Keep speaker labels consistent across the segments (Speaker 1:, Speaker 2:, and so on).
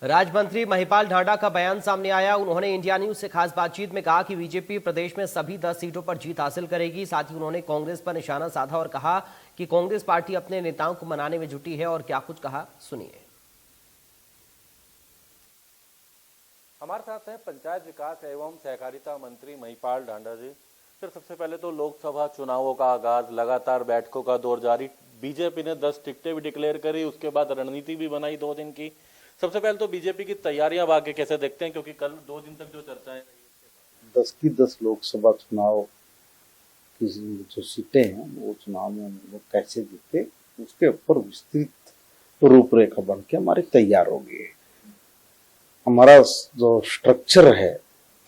Speaker 1: राज्य मंत्री महिपाल ढांडा का बयान सामने आया। उन्होंने इंडिया न्यूज से खास बातचीत में कहा कि बीजेपी प्रदेश में सभी 10 सीटों पर जीत हासिल करेगी। साथ ही उन्होंने कांग्रेस पर निशाना साधा और कहा कि कांग्रेस पार्टी अपने नेताओं को मनाने में जुटी है। और क्या कुछ कहा, सुनिए।
Speaker 2: हमारे साथ हैं पंचायत विकास एवं सहकारिता मंत्री महिपाल ढांडा जी। सर, सबसे पहले तो लोकसभा चुनावों का आगाज, लगातार बैठकों का दौर जारी। बीजेपी ने 10 टिकटें भी डिक्लेयर करी, उसके बाद रणनीति भी बनाई 2 दिन की। सबसे पहले तो बीजेपी की तैयारियां आगे कैसे देखते हैं, क्योंकि कल 2 दिन तक जो चर्चाएं
Speaker 3: 10 की 10 लोकसभा चुनाव की जो सीटें हैं वो चुनाव में हम लोग कैसे जीते, उसके ऊपर विस्तृत रूपरेखा बन के हमारी तैयार हो गई है। हमारा जो स्ट्रक्चर है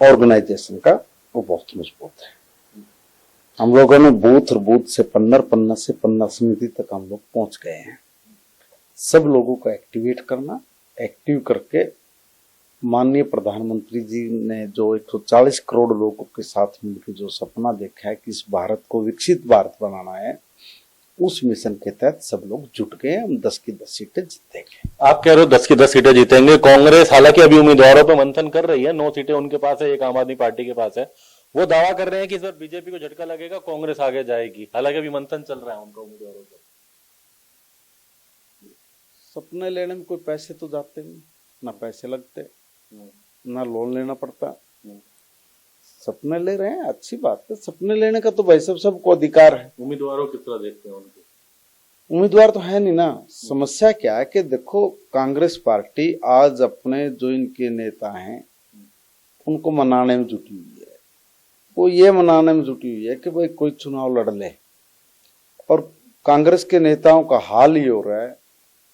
Speaker 3: ऑर्गेनाइजेशन का वो बहुत मजबूत है। हम लोगों ने बूथ और बूथ से पन्ना, पन्ना से पन्ना समिति तक हम लोग पहुंच गए हैं। सब लोगों को एक्टिवेट करना, एक्टिव करके माननीय प्रधानमंत्री जी ने जो 140 करोड़ लोगों के साथ मिलकर जो सपना देखा है कि इस भारत को विकसित भारत बनाना है, उस मिशन के तहत सब लोग जुट गए। हम 10 की 10 सीटें जीतेंगे।
Speaker 2: आप कह रहे हो 10 की 10 सीटें जीतेंगे। कांग्रेस हालांकि अभी उम्मीदवारों पर मंथन कर रही है, 9 सीटें उनके पास है, एक आम आदमी पार्टी के पास है। वो दावा कर रहे हैं कि इस बार बीजेपी को झटका लगेगा, कांग्रेस आगे जाएगी। हालांकि अभी मंथन चल रहा है उनका उम्मीदवारों पर।
Speaker 3: सपने लेने में कोई पैसे तो जाते नहीं, ना पैसे लगते, ना लोन लेना पड़ता। सपने ले रहे हैं, अच्छी बात है। सपने लेने का तो भाई सबको अधिकार है।
Speaker 2: उम्मीदवारों किस तरह देखते हैं उनके?
Speaker 3: उम्मीदवार तो है नहीं ना। समस्या क्या है कि देखो, कांग्रेस पार्टी आज अपने जो इनके नेता हैं उनको मनाने में जुटी हुई है। वो ये मनाने में जुटी हुई है कि भाई कोई चुनाव लड़ ले। और कांग्रेस के नेताओं का हाल ये हो रहा है,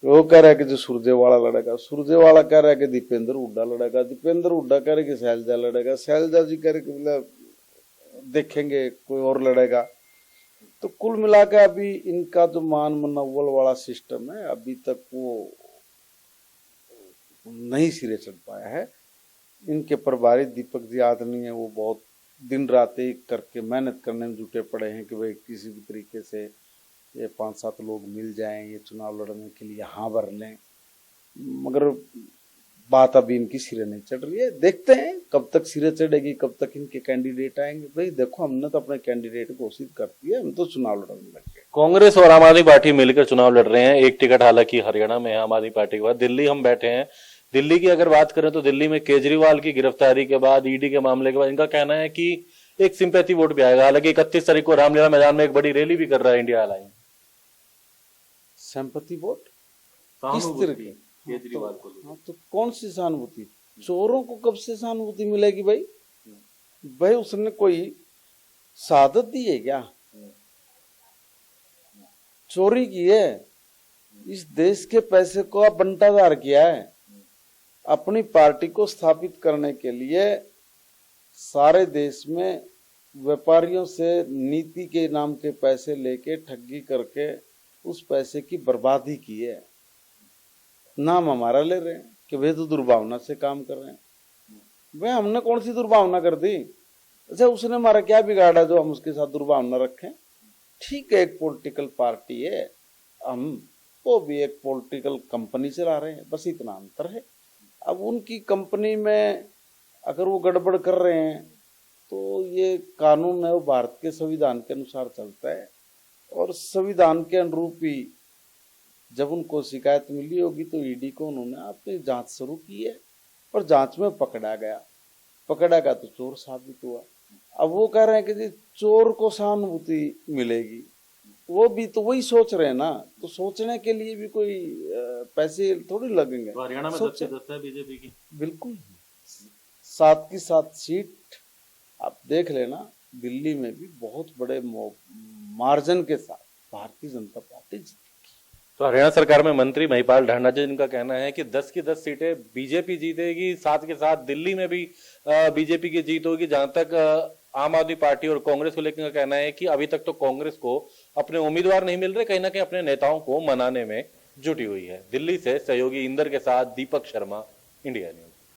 Speaker 3: वो कह रहा है कि जो सुरजेवाला लड़ेगा, सुरजेवाला कह रहा है कि दीपेंद्र हुड्डा लड़ेगा, दीपेंद्र हुड्डा कह रहे कि शैलजा लड़ेगा, शैलजा जी कह रहे कि मतलब देखेंगे कोई और लड़ेगा। तो कुल मिला के अभी इनका जो मान मनोबल वाला सिस्टम है, अभी तक वो नहीं सिरे चढ़ पाया है। इनके प्रभारी दीपक जी आदरणीय, वो बहुत दिन रात एक करके मेहनत करने में जुटे पड़े हैं कि भाई किसी भी तरीके से ये 5-7 लोग मिल जाएं, ये चुनाव लड़ने के लिए हाँ भर लें। मगर बात अभी इनकी सिरे नहीं चढ़ रही है। देखते हैं कब तक सिरे चढ़ेगी, कब तक इनके कैंडिडेट आएंगे। भाई देखो, हमने तो अपने कैंडिडेट घोषित कर दिया, हम तो चुनाव लड़ने लगे।
Speaker 2: कांग्रेस और आम आदमी पार्टी मिलकर चुनाव लड़ रहे हैं। एक टिकट हालांकि हरियाणा में है आम आदमी पार्टी के बाद। दिल्ली हम बैठे हैं। दिल्ली की अगर बात करें तो दिल्ली में केजरीवाल की गिरफ्तारी के बाद, ईडी के मामले के बाद, इनका कहना है कि एक सिंपैथी वोट भी आएगा। हालांकि 31 तारीख को रामलीला मैदान में एक बड़ी रैली भी कर रहा है इंडिया अलायंस।
Speaker 3: सिंपैथी वोट किस तरह की?
Speaker 2: केजरीवाल को।
Speaker 3: हाँ, तो कौन सी सहानुभूति? चोरों को कब से सहानुभूति मिलेगी भाई? भाई उसने कोई शहादत दी है क्या? चोरी की है, इस देश के पैसे को बंटाधार किया है। अपनी पार्टी को स्थापित करने के लिए सारे देश में व्यापारियों से नीति के नाम के पैसे लेके ठगी करके उस पैसे की बर्बादी की है। नाम हमारा ले रहे हैं कि वे तो दुर्भावना से काम कर रहे हैं। भाई हमने कौन सी दुर्भावना कर दी? अच्छा, उसने हमारा क्या बिगाड़ा जो हम उसके साथ दुर्भावना रखें? ठीक है, एक पॉलिटिकल पार्टी है, हम वो भी एक पॉलिटिकल कंपनी चला रहे हैं, बस इतना अंतर है। अब उनकी कंपनी में अगर वो गड़बड़ कर रहे हैं तो ये कानून है, वो भारत के संविधान के अनुसार चलता है। और संविधान के अनुरूप ही जब उनको शिकायत मिली होगी तो ईडी को उन्होंने अपनी जांच शुरू की है और जांच में पकड़ा गया तो चोर साबित हुआ। अब वो कह रहे हैं कि जी चोर को सहानुभूति मिलेगी। वो भी तो वही सोच रहे हैं ना, तो सोचने के लिए भी कोई पैसे थोड़ी लगेंगे।
Speaker 2: तो हरियाणा में 10 है बीजेपी की।
Speaker 3: बिल्कुल 7 की 7 सीट आप देख लेना। दिल्ली में भी बहुत बड़े मार्जिन के साथ भारतीय जनता पार्टी जीतेगी।
Speaker 2: तो हरियाणा सरकार में मंत्री महिपाल ढांडा जी, जिनका कहना है कि 10 की 10 सीटें बीजेपी जीतेगी, साथ के साथ दिल्ली में भी बीजेपी की जीत होगी। जहां तक आम आदमी पार्टी और कांग्रेस को लेकर कहना है कि अभी तक तो कांग्रेस को अपने उम्मीदवार नहीं मिल रहे, कहीं ना कहीं अपने नेताओं को मनाने में जुटी हुई है। दिल्ली से सहयोगी इंदर के साथ दीपक शर्मा, इंडिया न्यूज।